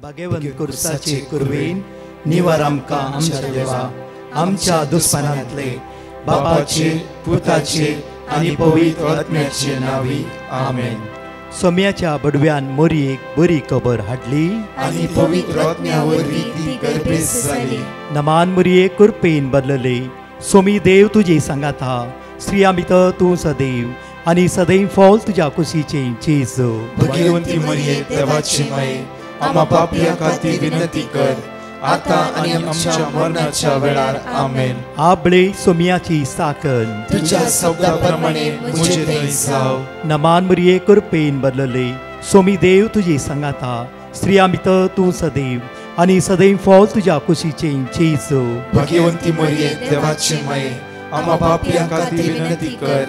भगवंत कुर्साचे कुरवेन निवार आमकां आमच्या देवा आमच्या दुस्मनांतले बापाचे पुताचे आनी पवित्र आत्म्याचे नावी आमेन. सोम्याच्या बडव्यान मोरयेक बरी खबर हाडली आनी पवित्र आत्म्या वरवीं ती गर्भेस जाली. नमान मोरये कुरपेन बदलले. सोमी देव तुजे सांगात हा. स्त्रिया भितर तूं सदैव आनी सदैव फॉल तुज्या कुशीचे चेज. भगवंती मरिये देवाची माये आम्हा पापियां खातीर विनंती कर आता आनी आमच्या मरणाच्या वेळार आमेन. आबळे सोम्याची साकन तुझ्या शब्दाप्रमाणे मुझे थंय जाव. नमान मोरये कुरपेन बदलले. सोमी देव तुजे सांगात हा. स्त्रिया भितर तूं सदैव आनी सदैव फॉल तुज्या कुशीचे चेज. भगवंती मरिये देवाची माये आम्हा पापियां खातीर विनंती कर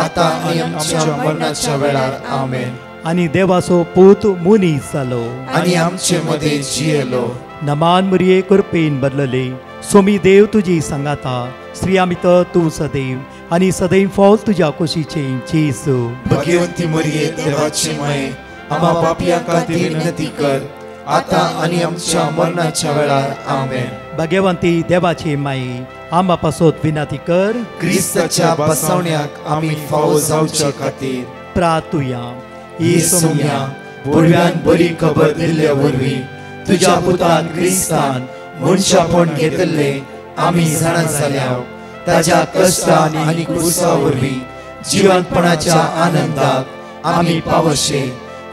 आता आनी आमच्या मरणाच्या वेळार आमेन. आनी देवाचो पूत मुनीस जालो आनी आमचे मदे जियेलो. नमान मोरये कुरपेन बदलले. सोमी देव तुजी सांगात हा. स्त्रिया भितर तूं सदैव आनी सदैव फॉल तुज्या कुशीचे चेज. भगवंती मरिये देवाची माये आम्हा पापियां खातीर विनंती कर आता आनी आमच्या मरणाच्या वेळार आमेन. भगवंती देवाचे माये आम्हा पासत विनंती कर. क्रिस्ताच्या बसवण्याक आमी फावो जावच्या खातीर प्रार्थुया. ही सोम्या बडव्यान बरी खबर दिल्ल्या वरवीं तुज्या पुतान क्रिस्तान मनशापण घेतले आमी जाणा जाल्याव ताज्या कश्टान आनी क्रुसा वरवीं जिवंतपणाच्या आनंदाक आमी पावशे.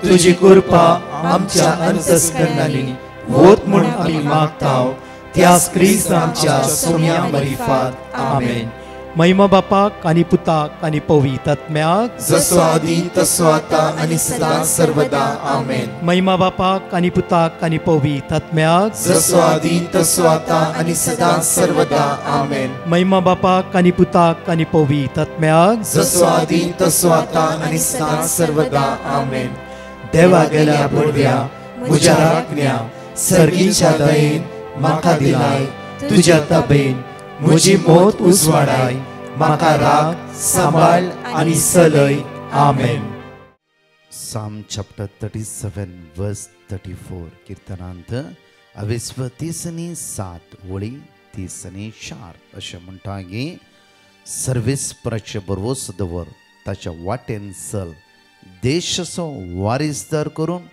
तुजी कृपा आमच्या अंतस्करणांनी वोत म्हूण आमी मागताव. त्याच क्रिस्त आमच्या सोम्या मरिफात आमेन. महिमा बापाक आनी पुताक आनी पवित्र आत्म्याक जसो आदी तसो आता आनी सदां सर्वदा आमेन. महिमा बापाक आनी पुताक आनी पवित्र आत्म्याक जसो आदी तसो आता आनी सदां सर्वदा आमेन. महिमा बापाक आनी पुताक आनी पवित्र आत्म्याक जसो आदी तसो आता आनी सदां सर्वदा आमेन. देवा गेल्या बडव्या म्हज्या राखण्या सर्गीच्या दयेन म्हाका दिलाय. तुज्या तबेन म्हजी मोत उजवाडाय. म्हाका राख सांबाळ आनी चलय. आमेन. Psalm chapter 37 verse 34 कीर्तनांत 27 वळी 34 अशें म्हणटा की सर्वेस्पराचे बरवस दवर ताच्या वाटेन चल. देशाचो वारीसदार करून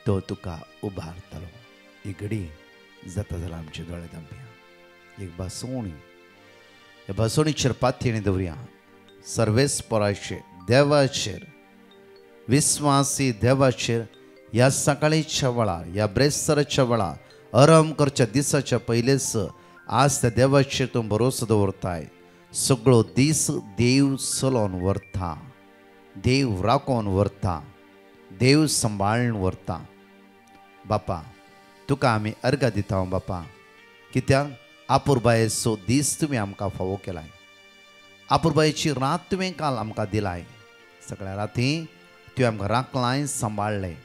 तो तुका उबारतलो. ही घडी जाता जाल्यार आमचे दोळे धांपया. एक बासोणी ह्या बासोणीचेर पाथयणी दवरया. सर्वेस्पराचे देवाचेर विस्वासी देवाचेर ह्या सकाळीच्या वेळार ह्या ब्रेस्तराच्या वेळार आराम करच्या दिसाच्या पयलेच आज त्या देवाचेर तूं भरोसो दवरताय. सगळो दीस देव चलोवन व्हरता. देव राखोवन व्हरता. देव सांबाळून व्हरता. बापा तुका आमी अर्घ दिता बापा. कित्याक आपुरबायेचो दीस तुमी आमकां फावो केलाय. आपुरबायेची रात तुवें काल आमकां दिलाय. सगळ्या राती तुवें आमकां राखलाय सांबाळलें.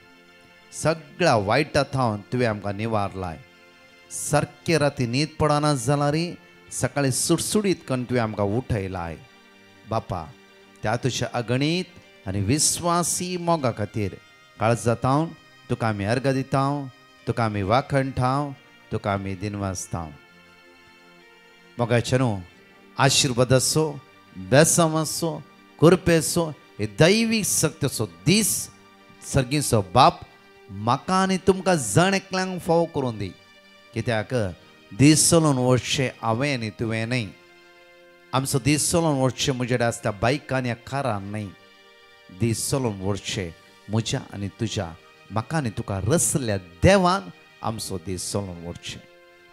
सगळ्या वायटांत तुवें आमकां निवारलाय. सारके राती न्हीद पडना जाल्यार सकाळीं सुटसुडीत करून तुवें आमकां उठयलाय. बापा त्या तुज्या अगणीत आनी विस्वासी मोगा खातीर काळजात तुका आमी अर्घ दिता. तुका आमी वाखणटाव. तुका आमी दिनवासताव. मोगाच्या न्हू आशिर्वाद असो बेसम असो कृपेचो हे दैवीक शक्तीचो दीस सर्गीचो बाप म्हाका आनी तुमकां जण एकल्यांक फावो करून दी. कित्याक दीस चलोवन वचचें हांवें आनी तुवें न्हय. आमचो दीस चलोवन वचचें म्हजे कडेन आसता बायकान या कारान न्हय. दीस चलोवन वचचें म्हज्या आनी तुज्या म्हाका आनी तुका रचल्या देवान आमचो दीस चलोवन वचचें.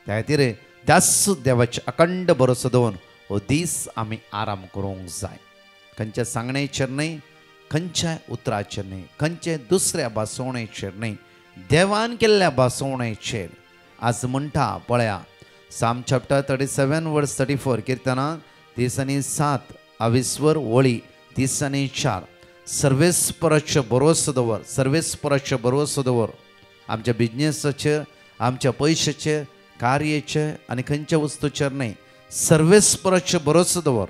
त्या खातीर त्याच देवाचे अखंड भरोसो दवरून हो दीस आमी आराम करूंक जाय. खंयच्या सांगणेचेर न्हय. खंयच्याय उतराचेर न्हय. खंयचे दुसऱ्या बासोवणेचेर न्हय. देवान केल्ल्या बासोवणेचेर आज म्हणटा पळया. Psalm chapter 37 verse 34 कीर्तनांत 37 वळी 34 सर्वेस्पराचे भरोसो दवर. सर्वेस्पराचे भरोसो दवर. आमच्या बिजनेसाचेर आमच्या पयशाचेर कार्याचेर आनी खंयच्या वस्तूचेर न्हय. सर्वेस्पराचे भरोसो दवर.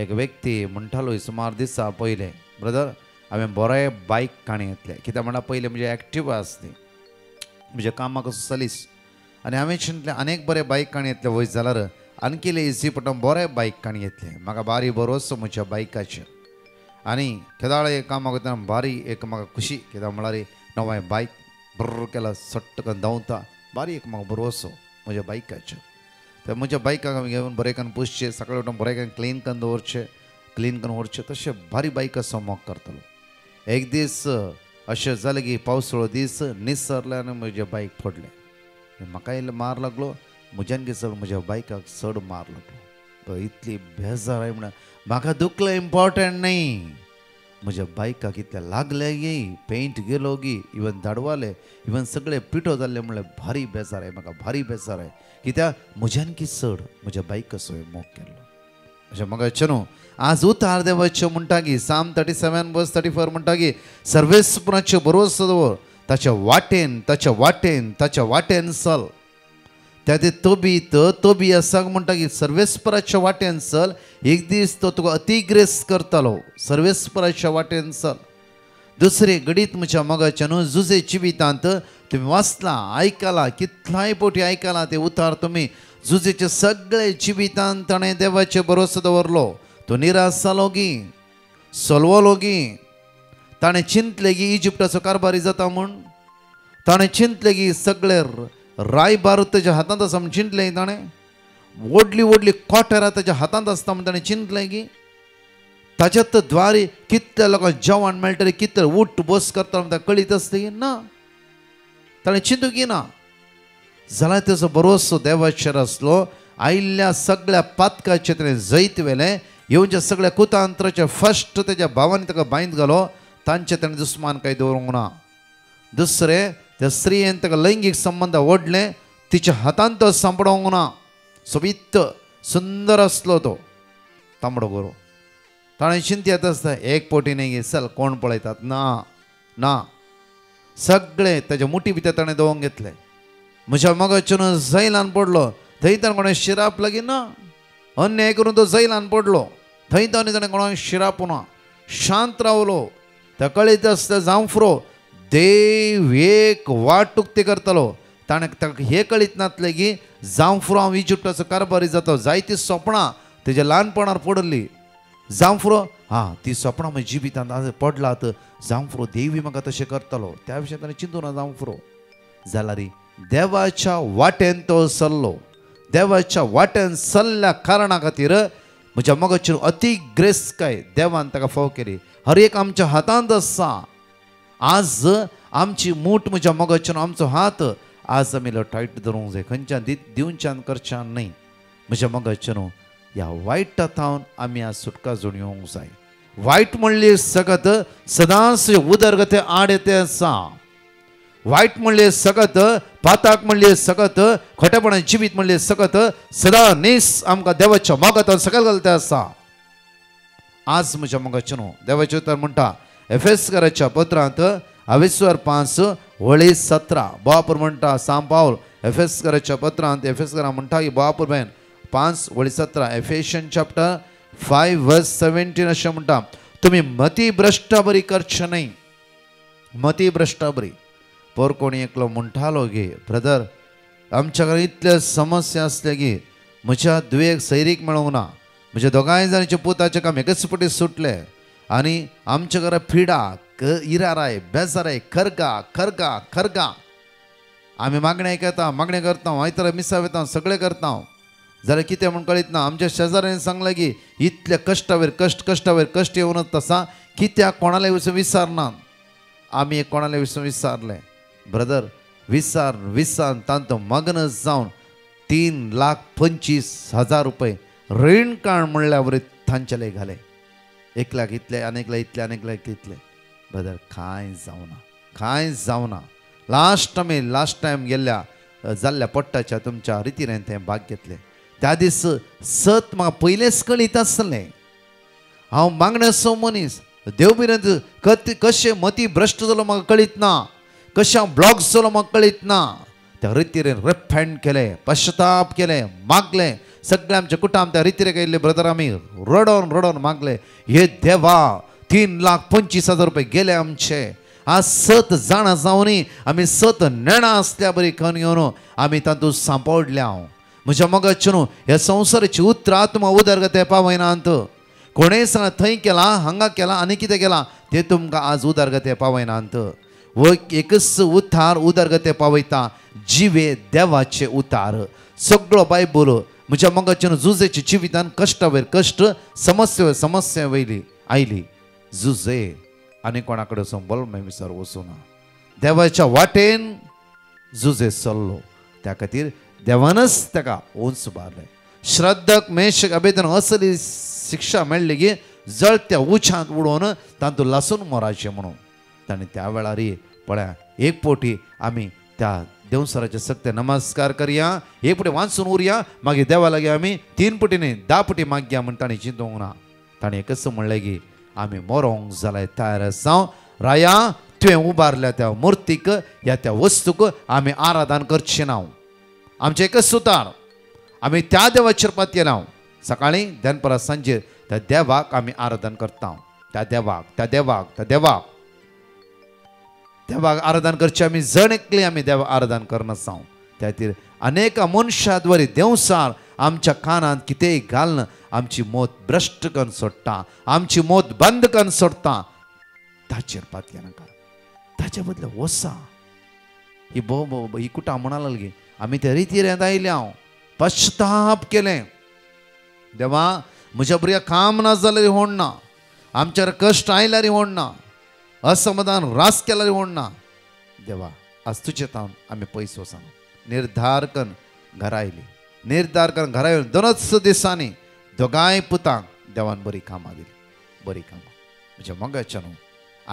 एक व्यक्ती म्हणटालो सुमार दिसा पयले ब्रदर हांवें बरें बायक काणी घेतले. कित्याक म्हणल्यार पयले म्हणजे एक्टिवा आसली. म्हज्या कामाक असो चलीस आनी हांवें चिंतलें अनेक बरे बायक काणी येतले वयस जाल्यार आणखी इजी पडटा बरे बायक काणी येतले म्हाका बारी भरोसो म्हज्या बायकाचेर आनी केदाळे कामाक वयतना बारी एक म्हाका खुशी कित्याक म्हळ्यार नवें बायक बर्र केला सट्ट करून धांवता बारी एक म्हाका भरोसो म्हज्या बायकाचेर तर म्हज्या बायकाक हांवें घेवन बरें करून पुसचें सकाळीं उठून बरें करून क्लीन करून दवरचें क्लीन करून व्हरचें तशें बारी बायक असो मोग करतलो एक दीस अशें जालें की पावसाळो दीस निसरले आनी म्हजे बायक पडलें म्हाका इल्लो मार लागलो म्हज्यान कितें जालें म्हज्या बायकाक चड मार लागलो इतली बेजार आय म्हणून म्हाका दुखलें इम्पॉर्टंट न्ही म्हज्या बायकाक इतलें लागलें गी पेंट गेलो गी इवन धाडवाले इवन सगळे पिठो जाल्ले म्हणल्यार भारी बेजार आय म्हाका भारी बेजार आय कित्याक म्हज्यान की चड म्हज्या बायकाचो मोग केल्लो अशें म्हाका न्हू आज उतार देवाचें म्हणटा की साम 37:34 म्हणटा की सर्वेस्पराचें भरोसो दवर ताच्या वाटेन चल त्या तोबी आसाक म्हणटा की सर्वेस्पराच्या वाटेन चल एक दीस तो तुका अति ग्रेस करतलो सर्वेस्पराच्या वाटेन चल दुसरे गडीत म्हज्या मोगाच्या न्हू जुजे जिवितांत तुम्ही वाचला आयकला कितलाय पोटी आयकला ते उतार तुम्ही जुजेचे सगळे जिवितांत ताणें देवाचे भरोसो दवरलो तो निराश जालो गी सोलवलो गी ताणें चिंतले की इजिप्टाचो कारबारी जाता म्हूण ताणें चिंतले की सगळे रायबार तेज्या हातांत आसा म्हूण चिंतलें ताणें व्हडली कोटेरां तेज्या हातांत आसता म्हूण ताणें चिंतलें की ताच्यात द्वारे कितल्या लोकांक जेवण मेळटलें कितले उठ बस करता म्हूण ताका कळीत आसता की ना ताणें चिंतूं की ना जाल्यार तेजो भरोसो देवाचेर आसलो आयिल्ल्या सगळ्या पातकाचें ताणें जैत वेलें येवच्या सगळ्या कुतांत्राचे फस्ट तेज्या भावांनी ताका बांयत घालो तांचे ताणें दुस्मान कांय दवरूंक ना दुसरें त्या स्त्रियेन ताका लैंगीक संबंद ओडले तिच्या हातांत तो सांपडोंक ना सोबीत सुंदर आसलो तो तांबडो गोरो ताणें चिंत येता आसता एक पोटी न्ही चल कोण पळयतात ना सगळे ताच्या मुठी भितर ताणें दवोंक घेतले म्हज्या मोगाच्यान जैलान पडलो थंय ताणें कोणें शिराप लागीं ना अन्याय करून तो जैलान पडलो थंय ताणें कोणाक शिराप ना शांत रावलो त्या कळीत आसता जावं फुरो देव एक वाट उक्ती करतलो ताणें ताका हें कळीत नासलें की जावं फुरो हांव इजिप्टाचो कारबारी जाता जायतीं स्वप्नां तेज्या ल्हानपणार पडली जावं फुरो ती स्वप्नां म्हज्या जिवितांत पडलात जावं फुरो देवी म्हाका तशें करतलो त्या विशयी ताणें चिंतूं ना जावं फुरो जाल्यार देवाच्या वाटेन तो चल्लो देवाच्या वाटेन चल्ल्या कारणा खातीर म्हज्या मोगाचेर अति ग्रेसकाय देवान ताका फाव केली हर एक आमच्या हातांत आसा आज आमची मूठ म्हज्या मोगाचेर आमचो हात आज आमी टायट धरूंक जाय खंयच्यान दिवच्यान करच्यान न्ही म्हज्या मोगाचेर ह्या वायटांतावन आमी आज सुटका जोडूंक जाय वायट म्हणली सगत सदांच उदरगते आड येते आसा वायट म्हणले सगत पाताक म्हणले सगत खोटेपणा जिवीत म्हणले सगत सदा नेस आमकां देवाच्या मोगांत सकयल घालता आसा आज म्हज्या मोगाचेर देवाचें उतर म्हणटा एफेसकाराच्या पत्रांत 22:5-17 बापूर म्हणटा सांब पावल एफेसकाराच्या पत्रांत एफेसकारां म्हणटा की बापूर बेन 5:17 एफेशियन चॅप्टर 5:17 अशें म्हणटा तुमी मती भ्रश्टाबरी करचे न्ही मती भ्रश्टाबरी पर कोणी एकलो म्हणटालो गे ब्रदर आमच्या घरांत इतले समस्या आसले की म्हज्या दुयेक सैरीक मेळूंक ना म्हज्या दोगांय जाणांचे पुताचे काम एकाच फावटी सुटले आनी आमच्या घरा पिडा इराराय बेजाराय खरगा आमी मागणे घेता मागणे करता आयतारा मिसा वेता सगळे करता जाल्यार कितें म्हूण कळीत ना आमच्या शेजाऱ्यान सांगलें की इतले कश्टावयर कश्ट येवनच आसा कित्याक कोणाले वचून विचारना आमी एक कोणाले वचून विचारलें ब्रदर विचार तांतो मग्न जावन 3,25,000 रुपये रीण काण म्हणल्यार तांचेले घाले 1 लाख इतले आनीक लाख इतले ब्रदर कांय जावना लास्ट टायम गेल्ल्या जाल्ल्या पट्टाच्या तुमच्या रितीन तें भाग घेतलें त्या दीस सत म्हाका पयलेंच कळीत आसलें हांव मागण्याचो मनीस देव बिरेंत कशें मती भ्रश्ट जालो म्हाका कळीत ना कशें हांव ब्लॉक जालो म्हाका कळीत ना त्या रितीन रिपेंट केलें पश्चाताप केलें मागलें सगळे आमचे कुटुंब त्या रितीन गेल्ले ब्रदर आमी रडोन मागले हे देवा 3,25,000 रुपये गेले आमचे आज 7 जाणां जावनी आमी 7 नेणां आसल्या बरी खण घेवन आमी तातूंत सांपडल्या म्हज्या मोगाचे न्हू ह्या संवसाराची उतर आत्मा उदरगती पावयनात कोणेय सांग थंय केला हांगा केला आनी कितें केला ते तुमकां आज उदरगती पावयनात वो एकच उतार उदरगती पावयता जिवे देवाचे उतार सगळो बायबल म्हज्या मोगाचे न्हू जुजेच्या जिवितान कश्टा वयर कश्ट समस्या वयली आयली जुजे आनी कोणा कडेन वचून बोल विसर वचूना देवाच्या वाटेन जुजे चल्लो त्या खातीर देवानच ताका उंच मारले श्रद्धक मेशक अबेदन असली शिक्षा मेळ्ळी की जळत्या उच्चांत उडोवन तातूंत लासून मोराचें म्हणून ताणें त्या वेळार पळया एक पोटी आमी त्या देवसराचे सक्ते नमस्कार करया एक पुटी वाचून उरया मागीर देवा लागीं आमी 3 पुटी न्ही 10 पुटी मागया म्हण ताणें चिंतूंक ना ताणें एकच म्हणलें की आमी मरोंक जाल्यार तयार आसा राया तुवें उबारल्या त्या मुर्तीक या त्या वस्तूक आमी आराधन करचें ना आमचें एकच सुतार आमी त्या देवाचेर पातयेला सकाळीं दनपरां सांजेर त्या देवाक आमी आराधन करता त्या देवाक आराधन करचें आमी जण एकली आमी देवाक आराधन करनासा त्या खातीर अनेक मनशां द्वारे देवसार आमच्या कानांत कितेंय घालन आमची मोत भ्रश्ट करून सोडटा आमची मोत बंद करून सोडटा ताचेर पातया नाका ताचे बदला वसा ही कुटां म्हणा लागली आमी त्या रितीर आयल्या पश्चाताप केलें देवा म्हज्या भुरग्याक काम ना जाल्यार होण ना आमच्यार कश्ट आयल्यार होण ना असमाधान रास केल्यार होण ना देवा आज तुजे तावन आमी पयस वचना निर्धार करून घरा आयली निर्धार करून घरा येवन 2 दिसांनी दोगांय पुतांक देवान बरी कामां दिली बरी कामां म्हज्या मोगाच्या न्हू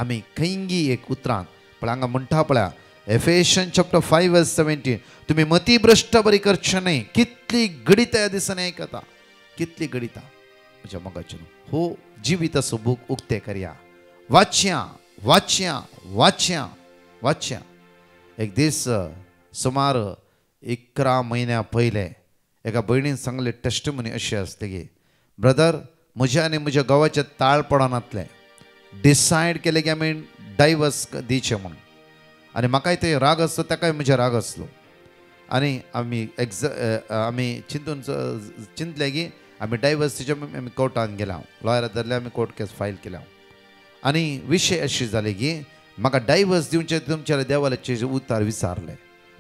आमी खंयी एक उतरांत पळय हांगा म्हणटा पळया Ephesians chapter 5 verse 17 तुम्ही मती भ्रष्ट बरी करचे न्ही कितली गडिता ह्या दिसांनी आयकता कितली गडिता म्हज्या मोगाचे न्हू हो जिविताचो बूक उक्ते करया वाचया एक दीस सुमार 11 म्हयन्या पयले एका भयणीन सांगले टेस्टिमनी अशी आसली की ब्रदर म्हज्या आनी म्हज्या घोवाचें ताळ पडनातलें डिसायड केलें की आमी डायवर्स दिवचे म्हणून आनी म्हाकाय ते राग आसलो ताकाय म्हजे राग आसलो आनी आमी चिंतले की आमी डायवर्स दिवचे आमी कोर्टान गेल्या लॉयराक धरले आमी कोर्ट केस फायल केल्या आनी विशय अशी जाली की म्हाका डायवर्स दिवचे तुमच्या देवाचे उतार विचारले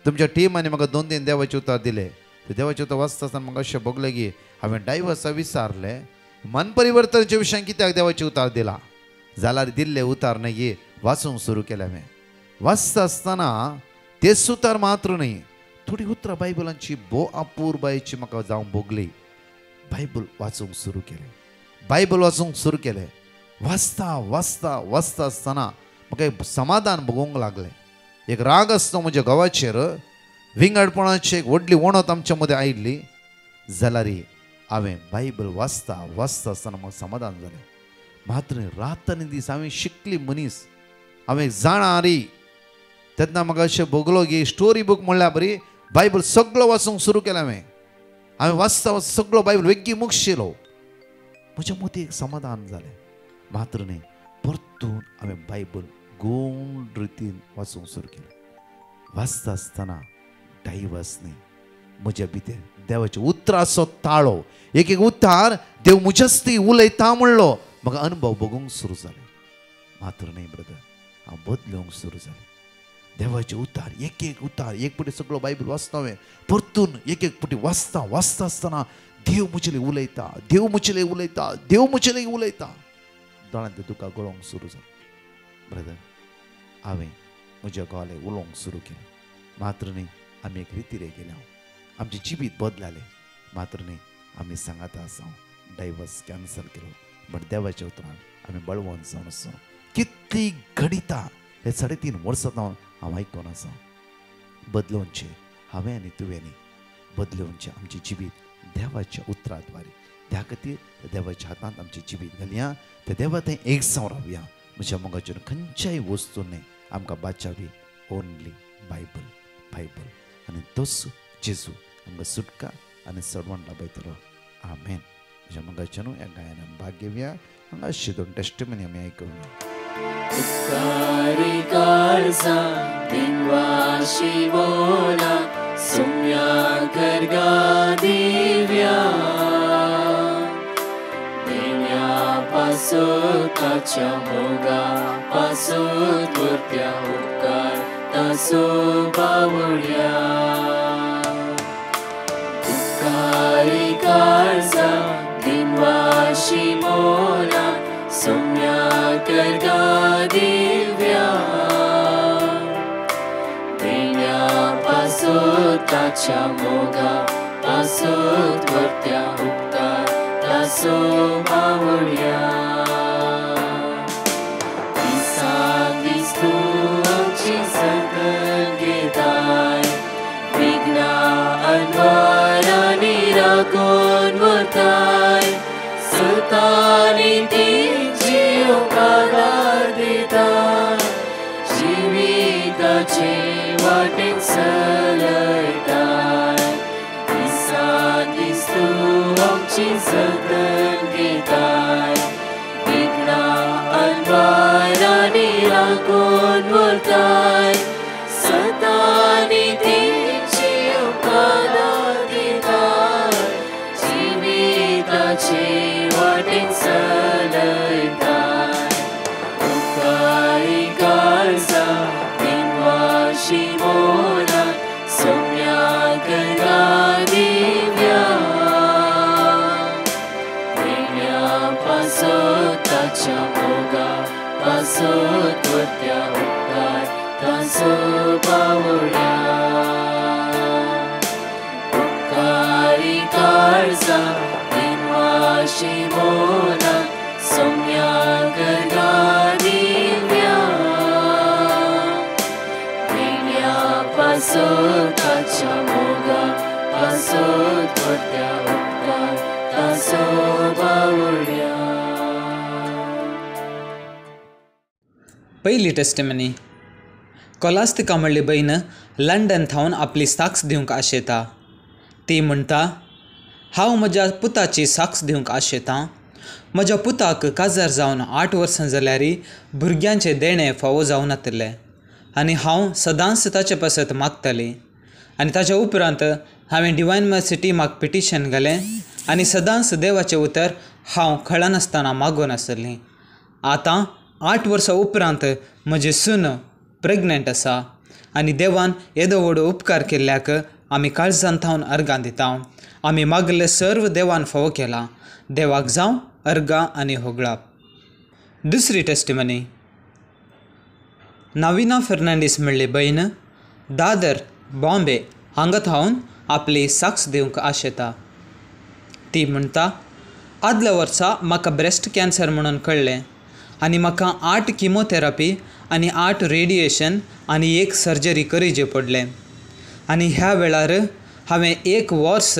तुमच्या टिमांनी म्हाका 2-3 देवाचे उतार दिले ते देवाचे उतार वाचता आसतना म्हाका अशें भोगलें की हांवें डायवर्सा विचारले मन परिवर्तनाच्या विशयान कित्याक देवाचे उतार दिला जाल्यार दिल्ले उतार न्ही वाचूंक सुरू केलें हांवें वाचता आसतना तेच उतार मात्र न्ही थोडी उतरां बायबलांची भोव अपूर्बायेची म्हाका जावं भोगली बायबल वाचूंक सुरू केलें वाचता आसतना म्हाका एक समाधान भोगूंक लागलें एक राग आसलो म्हज्या घोवाचेर विंगडपणाची एक व्हडली वणत आमच्या मदें आयिल्ली जाल्यार हांवें बायबल वाचता आसतना म्हाका समाधान जालें मात्र रात आनी दीस हांवें शिकली मनीस हांवें जाणा रे तेन्ना म्हाका अशें भोगलो की स्टोरी बूक म्हणल्यार बरी बायबल सगळो वाचूंक सुरू केलें हांवें वाचता सगळो बायबल वेग्गी मुगशिलो म्हज्या मतीक समाधान जालें मात्र न्ही परतून हांवें बायबल गोंड रितीन वाचूंक सुरू केलें वाचता आसतना डायवर्स न्ही म्हज्या भितर देवाच्या उतराचो ताळो एक उतार देव म्हज्यास्ती उलयता म्हणलो म्हाका अनुभव भोगूंक सुरू जाले मात्र न्ही ब्रदर हांव बदलूंक सुरू जालें देवाचे उतार एक उतार एक पुटी सगळो बायबल वाचता हांवें परतून एक पुटी वाचता आसतना देव म्हजेले उलयता दोळ्यांत ते तुका गळोवंक सुरू जालें ब्रदर हांवें म्हज्या घोवाले उलोवंक सुरू केलें मात्र न्ही आमी एक रितीरे गेल्या आमचें जिवीत बदलालें मात्र न्ही आमी सांगाता आसा डायवर्स कॅन्सल केलो बट देवाच्या उतरान आमी बळवंत जावन आसा कितली घडिता हे 3.5 वर्सां जावन हांव आयकोन आसा बदलोवचें हांवें आनी तुवें न्ही बदलोवचें आमचें जिवीत देवाच्या उतरा द्वारे त्या खातीर देवाच्या हातांत आमचें जिवीत घालया ते देवा थंय एक जावन रावया म्हज्या मोगाचेर खंयच्याय वस्तूंनी आमकां बाचावी ओन्ली बायबल आनी तोच जेजू आमकां सुटका आनी सडवण लाभयतलो आमेन म्हज्या मोगाचेर ह्या गायनान भाग घेवया हांगा 2 टेस्टिमनी आमी आयकूया उपकारी काळजा दिनवाशी बोला सुम्या करगा दिव्या देण्यापासून ताच्या मोगापासून कृत्या उपकार तासो बावड्या उपकारी काळजा दिनवाशी बोला सुम्या करगा दिव्या देण्यापासून ताच्या मोगापासून कृत्या उपकार तासो बावड्या दिस तू आमची सतत घेताय विघ्ना अन्वारांनी राखून उरताय सतानी ती जीवकाला दिताय जिविताचे वाटेक चलयताय दिस तू आमची सतत घेताय विघ्ना अन्वारांनी राखून उरताय सतानी ती जीवकाला दिताय जिविताचे वाटेक चलयताय उपकारी काळजा दिनवाशी बोला सुम्या करगा दिव्या देण्यापासून ताच्या मोगापासून कृत्या उपकार तासो बावड्या उपकारी काळजा दिनवाशी बोला सुम्या करगा दिव्या देण्यापासून ताच्या मोगापासून कृत्या उपकार तासो बावड्या पहिली टेस्टिमनी कोलास्तिका म्हणली बहीण लंडन थावन आपली साक्ष दिवंक आशेता ती म्हणटा हांव म्हज्या पुताची साक्ष दिवंक आशेतां म्हज्या पुताक काजार जावन 8 वर्सां जाल्यारी भुरग्यांचे देणे फावो जावं नातले आनी हांव सदांच ताचे पासत मागतली आनी ताच्या उपरांत हांवें डिवायन मर्सी म्हाका पिटिशन घालें आनी सदांच देवाचें उतर हांव खळनासतना मागून आसली आतां 8 वर्सां उपरांत म्हजी सून प्रेग्नंट आसा आनी देवान येदो व्हडलो उपकार केल्ल्याक आमी काळजांत थावन अर्गां दिता आमी मागले सर्व देवान फावो केला देवाक जावं अर्गां आनी होगळाप दुसरी टेस्टिमनी नाविना फर्नांडीस म्हणली बहीण दादर बॉम्बे हांगा थावन आपली साक्ष दिवंक आशेता ती म्हणटा आदल्या वर्सा म्हाका ब्रेस्ट कॅन्सर म्हणून कळ्ळें आनी म्हाका 8 किमोथेरपी आनी 8 रेडिएशन आनी 1 सर्जरी करचें पडलें आनी ह्या वेळार हांवें 1 वर्स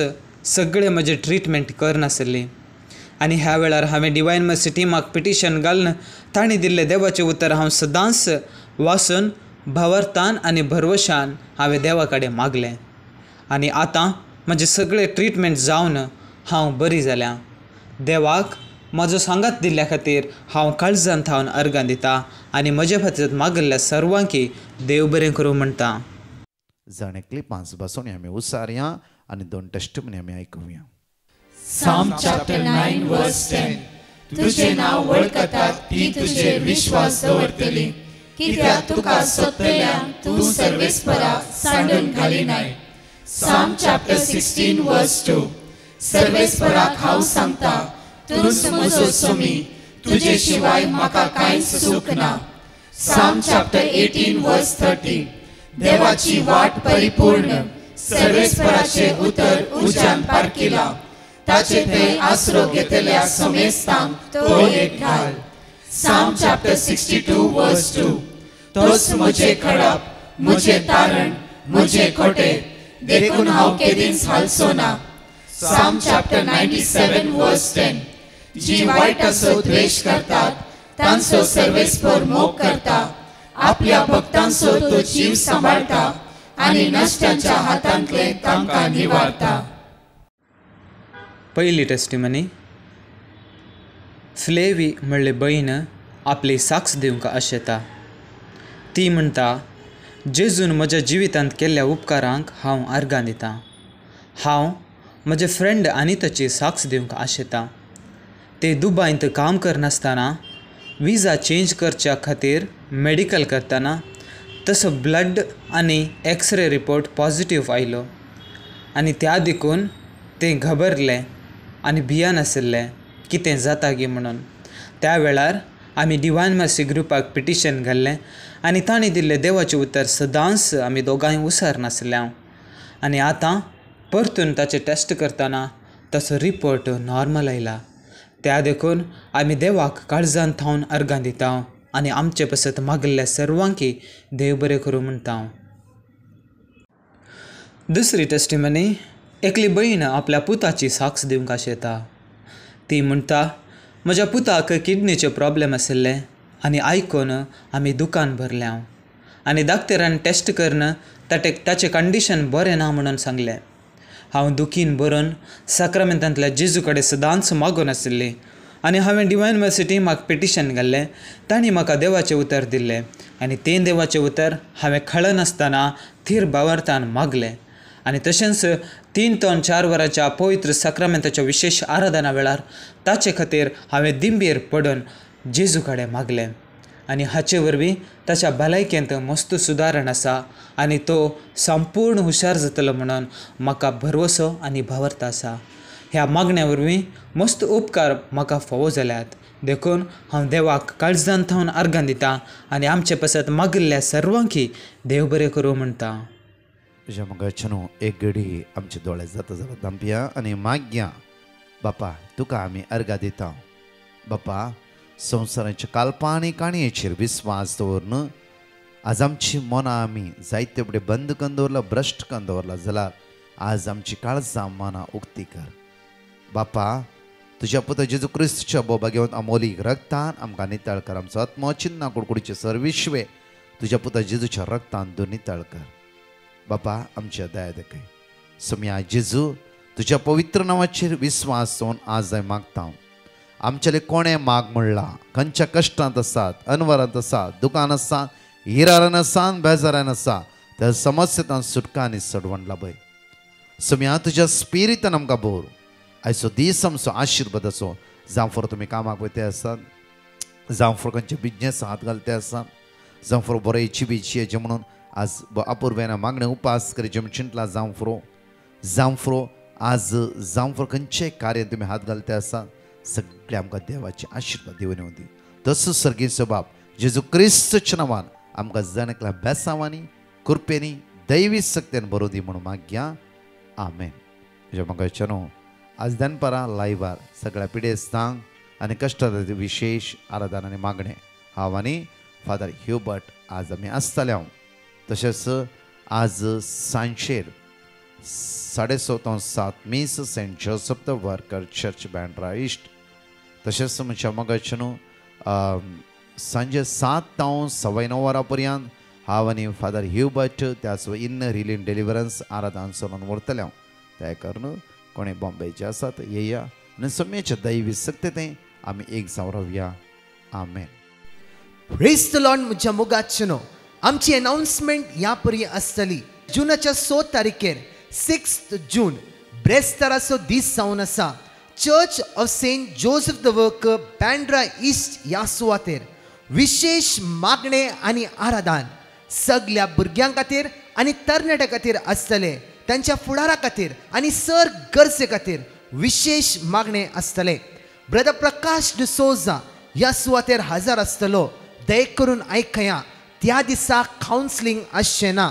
सगळे म्हजे ट्रिटमेंट करनासली आनी ह्या वेळार हांवें डिवायन मर्सी म्हाका पिटिशन घालून तांणी दिल्लें देवाचें उतर हांव सदांच वाचून भावार्थान आनी भरवशान हांवें देवा कडेन मागलें आनी आतां म्हजें सगळें ट्रिटमेंट जावन हांव बरी जाल्यां देवाक म्हजो सांगात दिल्ल्या खातीर हांव काळजांत थावन अर्गां दिता आनी म्हजे खातीर मागल्ल्या सर्वांकी देव बरें करूं म्हणटा जाणें क्लिपांस बसून आमी उसारया आनी 2 टेस्टिमनी आमी आयकुया Psalm chapter 9 verse 10 तुझे नाव वळखतात ती तुझे विश्वास दवरतली कित्याक तुका सोदतल्यां तू सर्वेस्परा सांडून घालिनाय Psalm chapter 16 verse 2 सर्वेस्पराक हांव सांगता तूच म्हजो स्वामी तुजे शिवाय म्हाका कांयच सुख ना Psalm chapter 18 verse 30 देवाची वाट परिपूर्ण सर्वेस्पराचे उतर उज्यान पारकिला ताचे थंय आसरो घेतल्या समेस्तांक तो एक घाल Psalm chapter 62 verse 2 तोच म्हजे खडप म्हजे तारण म्हजे खोटे देखून हांव केदींच हालचो ना Psalm chapter 97 verse 10 जी वायटाचो द्वेष करतात तांचो सर्वेस्पर मोग करता आपल्या भक्तांचो तो जीव सांबाळटा आनी नश्टांच्या हातांतले तांकां निवारता पहिली टेस्टिमनी फ्लेवी म्हणले बहीण आपली साक्ष दिवंक आशेता. ती म्हणटा, जेजून म्हज्या जिवितांत केल्ल्या उपकारांक हांव अर्गां दितां. हांव म्हजे फ्रेंड अनिताची साक्ष दिवंक आशेता. ते दुबयंत काम करनासतना विजा चेंज करच्या खातीर मेडिकल करतना तसो ब्लड आनी एक्सरे रिपोर्ट पॉझिटिव्ह आयलो आनी त्या देखून ते घबरले आनी भियान आशिल्ले कितें जाता गी म्हणून. त्या वेळार आमी डिवायन मर्सी ग्रुपाक पिटिशन घाल्लें आनी तांणी दिल्लें देवाचें उतर सदांच आमी दोगांय उसरनासल्या. आनी आतां परतून ताचें टेस्ट करतना ताचो रिपोर्ट नॉर्मल आयला. त्या देखून आमी देवाक काळजांत थावन अर्गां दिता आनी आमचे पासत मागिल्ल्या सर्वांकी देव बरें करूं म्हणटा. दुसरी टेस्टिमनी, एकली भयण आपल्या पुताची साक्ष दिवंक आशेता. ती म्हणटा, म्हज्या पुताक किडनीचे प्रॉब्लेम आशिल्ले आनी आयकून आमी दुकान भरल्या आनी डाक्टरान टेस्ट करून ताचें कंडिशन बरें ना म्हणून सांगलें. हांव दुखीन बरोवन साक्रामेंतांतल्या जेजू कडेन सदांच मागून आशिल्ली आनी हांवें डिवायन मर्सी टिमाक पिटिशन घाल्लें. तांणी म्हाका देवाचें उतर दिल्लें आनी तें देवाचें उतर हांवें खळनासतना थीर बावर्तान मागलें. आनी तशेंच 3 ते 4 वरांच्या पवित्र साक्रामेंताच्या विशेश आराधना वेळार ताचे खातीर हांवें दिंबेर पडून जेजू कडेन मागलें. आनी हाचे वरवीं ताच्या भलायकेंत मस्त सुदारण आसा आनी तो संपूर्ण हुशार जातलो म्हणून म्हाका भरवसो आनी भावर्त आसा. ह्या मागण्या वरवीं मस्त उपकार म्हाका फावो जाल्यात. देखून हांव देवाक काळजांत थावन अर्गां दितां आनी आमचे पासत मागिल्ल्या सर्वांकी देव बरें करूं म्हणटा. तुज्या मगाच्या न्हू एक घडी आमचे दोळे जाता जाल्यार दांपया आनी मागया. बापा, तुका आमी अर्गां दिता. बापा, संवसाराच्या काल्पां आनी काणयेचेर विस्वास दवरून आज आमची मनां आमी जायते फुडें बंद करून दवरला, भ्रश्ट करून दवरला जाल्यार आज आमची काळजां मनां उक्ती कर. बापा, तुज्या पुता जेजू क्रिस्तच्या बोबा घेवन अमोलीक रक्तान आमकां नितळ कर. आमचो आत्मो चिन्ना कुडकुडीचे सर्विश्वे तुज्या पुता जेजूच्या रक्तान तूं नितळ कर. बापा, आमच्या दया देखय सुम्या जेजू तुज्या पवित्र नांवाचेर विस्वास दवरून आज हांव मागता. आमच्याले कोणें माग म्हणला, खंयच्या कश्टांत आसात, अनवरांत आसात, दुकान आसा, हिरारान आसा, बेजारान आसा, त्या समस्येंतल्यान सुटका आनी सडवण लाभय. सुम्या तुज्या स्पिरितान आमकां भोर. आयचो दीस आमचो आशिर्वादाचो. जावं फॉर तुमी कामाक वयते आसात, जावं फॉर खंयचे बिजनेस हात घालते आसात, जावं फॉर बरें इच्छी हेजे म्हणून आज अपुर्वेन मागणें उपास करी जेम चिंतला, जावं फुरो आज जावं फॉर खंयचेय कार्य तुमी हात घालते आसात, सगळे आमकां देवाचे आशिर्वाद दिवन येवं दी. तसो सर्गीचो बाप जेजू क्रिस्तच्या नांवान आमकां जणकल्या बेसांवांनी कृपेनी दैवी सक्तीन बरों दी म्हणून मागया. आमेन. तुज्या मगाच्या न्हू आज दनपारां लायव्हार सगळ्या पिडेस्तांक आनी कश्टांत विशेष आराधना आनी मागणें हांव आनी फादर ह्युबर्ट आज आमी आसतले. हांव तशेंच आज सांजेर 6:30 mass Saint Joseph the Worker church Bandra east. तशेंच म्हज्या मगाच्या न्हू सांजे 7 ते 9:15 वरां पर्यंत हांव आनी फादर ह्युबर्ट त्याच इन्नर हिलिंग डेलिव्हरन्स आराधना चलोवन व्हरतले. त्या कारण कोणें बॉम्बेचे आसात येया आनी समेच्या दैवी सक्तें आमी एक जावन रावया. आमेन. Praise the lord. म्हज्या मोगाचे न्हू आमची अनाउन्समेंट ह्या परी आसतली. जुनाच्या 6 तारखेर 6 जून ब्रेस्ताराचो दीस जावन आसा. Church of Saint Joseph the Worker Bandra east ह्या सुवातेर विशेष मागणे आनी आराधन सगळ्या भुरग्यां खातीर आनी तरणाट्यां खातीर आसतले. तांच्या फुडारा खातीर आनी सर गरजे खातीर विशेष मागणे आसतले. ब्रदर प्रकाश डिसोजा ह्या सुवातेर हजर आसतलो. दय करून आयकया. त्या दिसा कावन्सिलींग आसचें ना.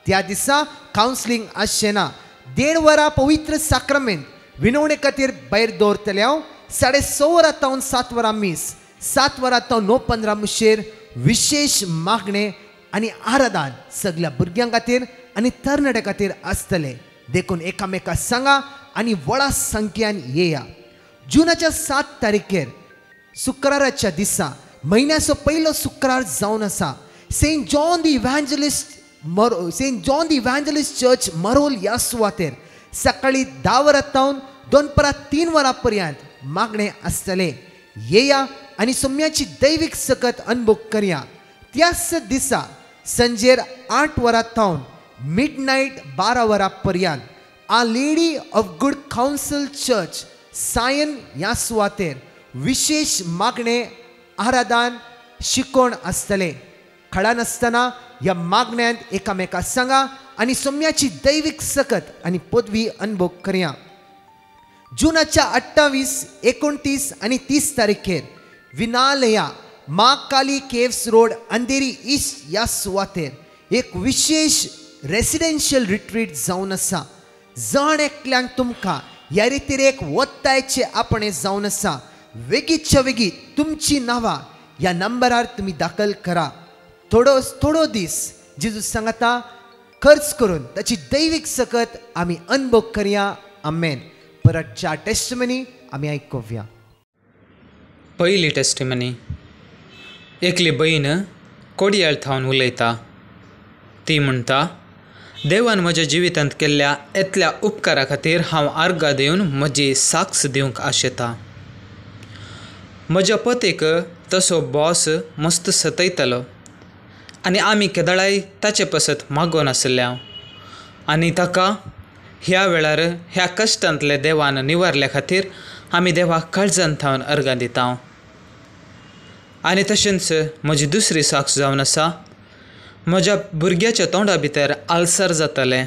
त्या दिसा कावन्सिलींग आसचें ना. 1.5 वरां पवित्र साक्रामेंत विनवणे खातीर भायर दवरतले. 6:30 वरां तावन 7 वरां मीस, 7 वरां तावन 9:15 मुशेर विशेष मागणे आनी आराधन सगळ्या भुरग्यां खातीर आनी तरणाट्यां खातीर आसतले. देखून एकामेकाक सांगा आनी व्हडा संख्येन येया. जुनाच्या 7 तारखेर शुक्राराच्या दिसा म्हयन्याचो पयलो शुक्रार जावन आसा. Saint John the evangelist church Marol ह्या सुवातेर सकाळी 10 वरां तावन 2:03 वरां पर्यंत मागणे आसतले. येया आनी सोम्याची दैवीक सकत अनुभव करया. त्याच दिसा संजेर 8 वरां थावन मिडनाईट 12 वरां पर्यंत our lady of good counsel church Sion ह्या सुवातेर विशेष मागणे आराधन शिकोण आसतले. खडा नासतना ह्या मागण्यांत एकामेका सांगा आनी सोम्याची दैवीक सकत आनी पदवी अनुभव करया. जुनाच्या 28, 29 आनी 30 तारखेर विनालया Mahakali caves road Andheri east ह्या सुवातेर एक विशेष रेसिडेन्शियल रिट्रीट जावन आसा. जण एकल्यांक तुमकां ह्या रितीर एक वत्तायचे आपणे जावन आसा. वेगीच्या वेगीत तुमची नांवां ह्या नंबरार तुमी दाखल करा. थोडो दीस जेजूस सांगता खर्च करून ताची दैवीक सकत आमी अनुभव करया. आमेन. परतच्या टेस्टमनी आमी आयकुया. पयली टेस्टिमनी. एकली बहीण कोडयाळ थावन उलयता. ती म्हणटा, देवान म्हज्या जिवितांत केल्ल्या येतल्या उपकारा खातीर हांव आर्गां दिवन म्हजी साक्ष दिवंक आशेतां. म्हज्या पतीक तसो बॉस मस्त सतयतालो आनी आमी केदळाय ताचे पसत मागोन आसल्या आनी ताका ह्या वेळार ह्या कश्टांतले देवान निवारल्या खातीर आमी देवाक काळजान थावन अर्गां दिता. आनी तशेंच म्हजी दुसरी साक्ष जावन आसा. म्हज्या भुरग्याच्या तोंडा भितर आल्सर जातालें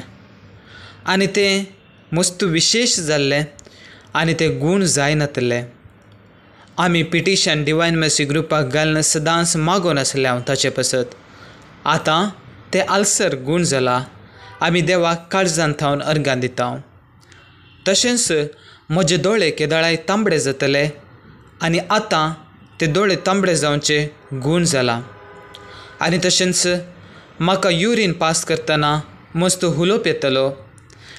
आनी तें मस्त विशेश जाल्लें आनी तें गूण जायनातलें. आमी पिटिशन डिवायन मर्सी ग्रुपाक घालून सदांच मागोन आसल्या ताचे पसत. आतां तें आल्सर गूण जाला. आमी देवाक काळजान थावन अर्गां दिता. तशेंच म्हजे दोळे केदळाय तांबडे जातले आनी आतां ते दोळे तांबडे जावचे गूण जाला. आनी तशेंच म्हाका युरीन पास करतना मस्त हुलोप येतलो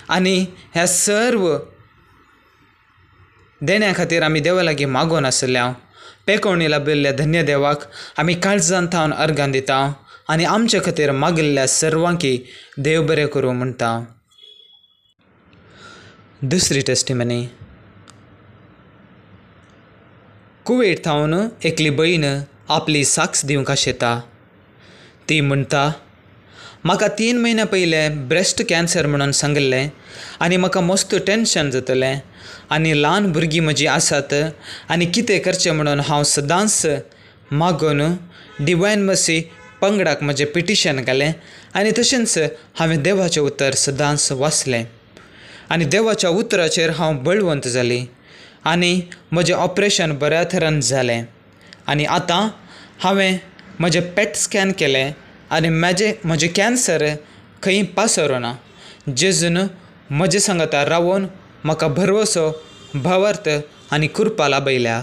आनी ह्या सर्व देण्या खातीर आमी देवा लागीं मागोन आसल्या. पेकोवणी लाभिल्ल्या धन्य देवाक आमी काळजान थावन अर्गां दिता आनी आमचे खातीर मागिल्ल्या सर्वांकी देव बरें करूं म्हणटा. दुसरी टेस्टिमनी. कुवेट थावन एकली बहीण आपली साक्ष दिवंक आशेता. ती म्हणटा, म्हाका 3 म्हयन्या पयले ब्रेस्ट कॅन्सर म्हणून सांगिल्लें आनी म्हाका मस्त टेन्शन जातलें आनी ल्हान भुरगीं म्हजीं आसात आनी कितें करचें म्हणून हांव सदांच मागून डिवायन मर्सी पंगडाक म्हजें पिटिशन घालें आनी तशेंच हांवें देवाचें उतर सदांच वाचलें आनी देवाच्या उतराचेर हांव बळवंत जाली आनी म्हजें ऑपरेशन बऱ्या तरेन जालें. आनी आतां हांवें म्हजें पेट स्कॅन केलें आनी म्हजें कॅन्सर खंय पासरो ना. जेजून म्हजे सांगाता रावून म्हाका भरवसो भावार्थ आनी कृपा लाभयल्या.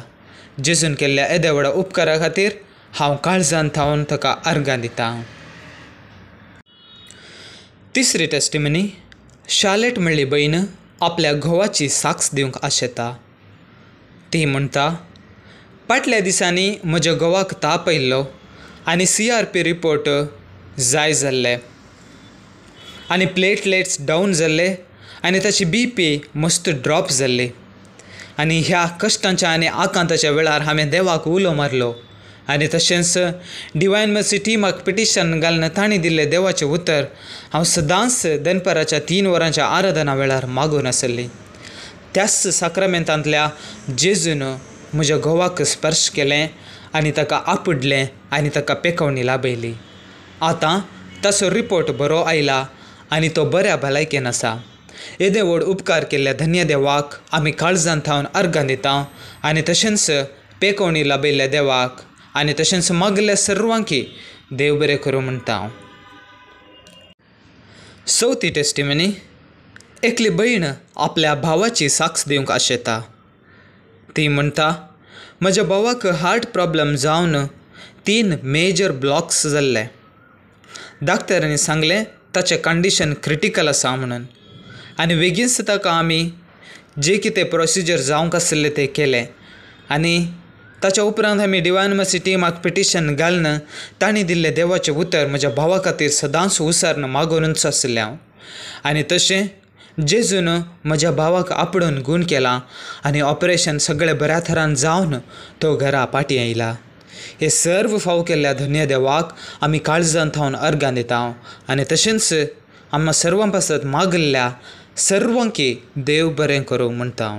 जेजून केल्ल्या येद्या व्हडा उपकारा खातीर हांव काळजान थावन ताका अर्गां दितां. तिसरी टेस्टिमनी. शार्लेट म्हणली बहीण आपल्या घोवाची साक्ष दिवंक आशेता. ती म्हणटा, फाटल्या दिसांनी म्हज्या घोवाक ताप आयिल्लो आनी CRP रिपोर्ट जाय जाल्ले आनी प्लेटलेट्स डावन जाल्ले आनी ताची BP मस्त ड्रॉप जाल्ली. आनी ह्या कश्टांच्या आनी आकांताच्या वेळार हांवें देवाक उलो मारलो आनी तशेंच डिवायन मर्सी टिमाक पिटिशन घालून तांणी दिल्लें देवाचें उतर हांव सदांच दनपाराच्या 3 वरांच्या आराधना वेळार मागून आसली. त्याच साक्रामेंतांतल्या जेजून म्हज्या घोवाक स्पर्श केलें आनी ताका आपडलें आनी ताका पेखवणी लाभयली. आतां ताचो रिपोर्ट बरो आयला आनी तो बऱ्या भलायकेन आसा. येदे व्हड उपकार केल्ल्या धन्य देवाक आमी काळजान थावन अर्गां दिता आनी तशेंच पेखवणी लाभयल्ल्या देवाक आनी तशेंच मागल्या सर्वांकी देव बरें करूं म्हणटा. चवथी टेस्टिमनी. एकली बहीण आपल्या भावाची साक्ष दिवंक आशेता. ती म्हणटा, म्हज्या भावाक हार्ट प्रॉब्लम जावन 3 मेजर ब्लॉक्स जाल्ले. डाक्टरांनी सांगलें ताचें कंडिशन क्रिटिकल आसा म्हणून आनी बेगीनच ताका आमी जे कितें प्रोसिजर जावंक आसलें तें केलें आनी ताच्या उपरांत आमी डिवायन मर्सी टिमाक पिटिशन घालून तांणी दिल्लें देवाचें उतर म्हज्या भावा खातीर सदांच उसारन मागूनच आसलें हांव. आनी तशें जेजून म्हज्या भावाक आपणून गूण केला आनी ऑपरेशन सगळें बऱ्या थरान जावन तो घरा पाटी आयला. हे सर्व फाव केल्ल्या धन्य देवाक आमी काळजान थावन अर्गां दिता आनी तशेंच आम्हा सर्वां पासत मागल्ल्या सर्वांकी देव बरें करूं म्हणटा.